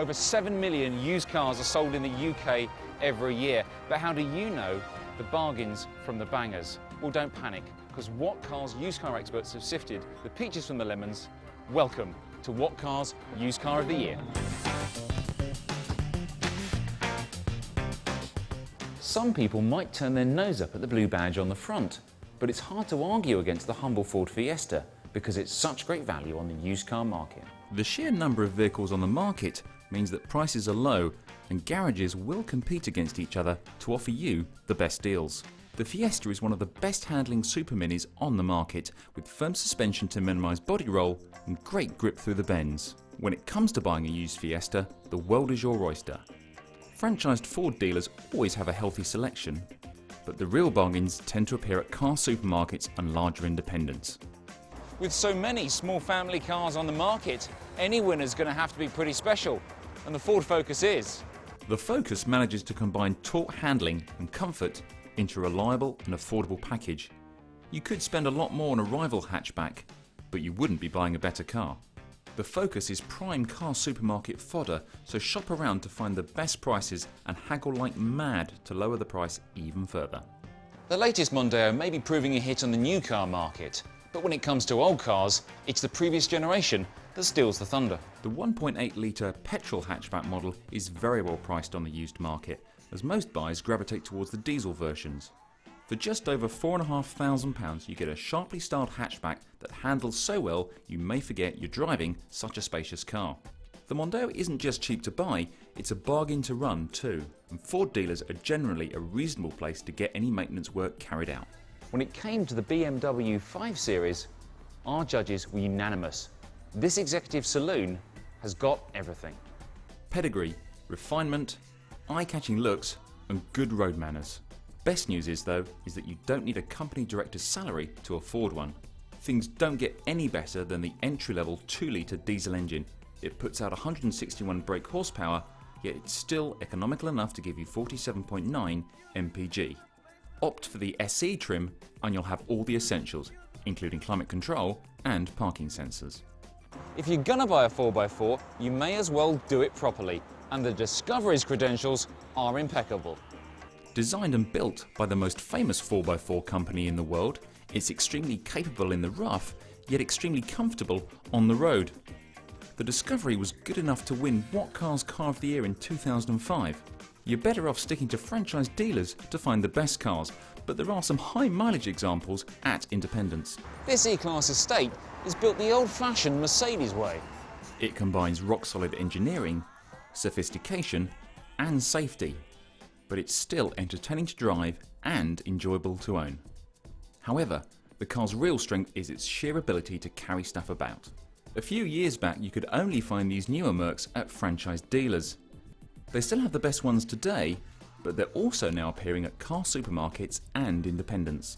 Over 7 million used cars are sold in the UK every year. But how do you know the bargains from the bangers? Well, don't panic, because What Car's used car experts have sifted the peaches from the lemons. Welcome to What Car's Used Car of the Year. Some people might turn their nose up at the blue badge on the front, but it's hard to argue against the humble Ford Fiesta because it's such great value on the used car market. The sheer number of vehicles on the market means that prices are low and garages will compete against each other to offer you the best deals. The Fiesta is one of the best handling super minis on the market, with firm suspension to minimise body roll and great grip through the bends. When it comes to buying a used Fiesta, the world is your oyster. Franchised Ford dealers always have a healthy selection, but the real bargains tend to appear at car supermarkets and larger independents. With so many small family cars on the market, any winner's going to have to be pretty special, and the Ford Focus is. The Focus manages to combine taut handling and comfort into a reliable and affordable package. You could spend a lot more on a rival hatchback, but you wouldn't be buying a better car. The Focus is prime car supermarket fodder, so shop around to find the best prices and haggle like mad to lower the price even further. The latest Mondeo may be proving a hit on the new car market, but when it comes to old cars, it's the previous generation that steals the thunder. The 1.8 litre petrol hatchback model is very well priced on the used market, as most buyers gravitate towards the diesel versions. For just over £4,500 you get a sharply styled hatchback that handles so well you may forget you're driving such a spacious car. The Mondeo isn't just cheap to buy, it's a bargain to run too, and Ford dealers are generally a reasonable place to get any maintenance work carried out. When it came to the BMW 5 Series, our judges were unanimous. This executive saloon has got everything. Pedigree, refinement, eye-catching looks and good road manners. Best news is though, is that you don't need a company director's salary to afford one. Things don't get any better than the entry-level 2-litre diesel engine. It puts out 161 brake horsepower, yet it's still economical enough to give you 47.9 mpg. Opt for the SE trim and you'll have all the essentials, including climate control and parking sensors. If you're gonna buy a 4x4, you may as well do it properly, and the Discovery's credentials are impeccable. Designed and built by the most famous 4x4 company in the world, it's extremely capable in the rough, yet extremely comfortable on the road. The Discovery was good enough to win What Car's Car of the Year in 2005. You're better off sticking to franchise dealers to find the best cars, but there are some high mileage examples at independents. This E-Class estate is built the old-fashioned Mercedes way. It combines rock-solid engineering, sophistication and safety, but it's still entertaining to drive and enjoyable to own. However, the car's real strength is its sheer ability to carry stuff about. A few years back you could only find these newer Mercs at franchise dealers. They still have the best ones today, but they're also now appearing at car supermarkets and independents.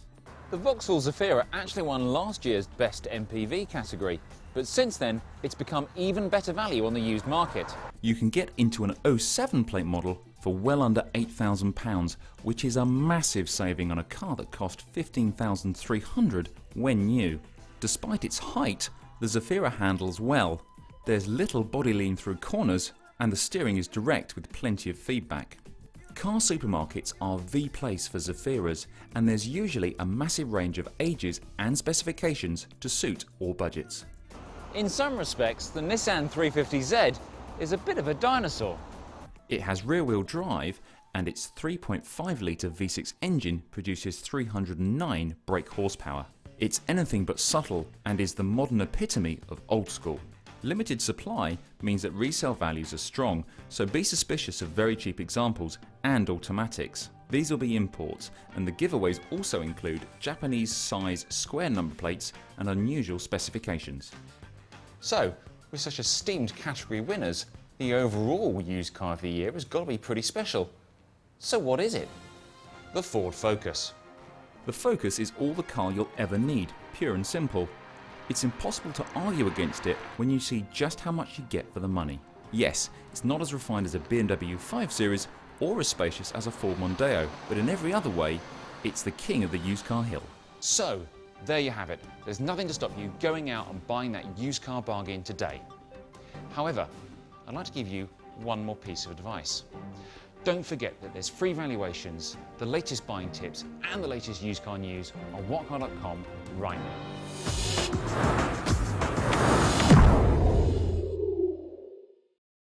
The Vauxhall Zafira actually won last year's Best MPV category, but since then it's become even better value on the used market. You can get into an 07 plate model for well under £8,000, which is a massive saving on a car that cost £15,300 when new. Despite its height, the Zafira handles well. There's little body lean through corners, and the steering is direct with plenty of feedback. Car supermarkets are the place for Zafiras, and there's usually a massive range of ages and specifications to suit all budgets. In some respects, the Nissan 350Z is a bit of a dinosaur. It has rear-wheel drive, and its 3.5 litre V6 engine produces 309 brake horsepower. It's anything but subtle and is the modern epitome of old school. Limited supply means that resale values are strong, so be suspicious of very cheap examples and automatics. These will be imports, and the giveaways also include Japanese size square number plates and unusual specifications. So, with such esteemed category winners, the overall used car of the year has got to be pretty special. So what is it? The Ford Focus. The Focus is all the car you'll ever need, pure and simple. It's impossible to argue against it when you see just how much you get for the money. Yes, it's not as refined as a BMW 5 Series or as spacious as a Ford Mondeo, but in every other way, it's the king of the used car hill. So, there you have it. There's nothing to stop you going out and buying that used car bargain today. However, I'd like to give you one more piece of advice. Don't forget that there's free valuations, the latest buying tips and the latest used car news on whatcar.com right now.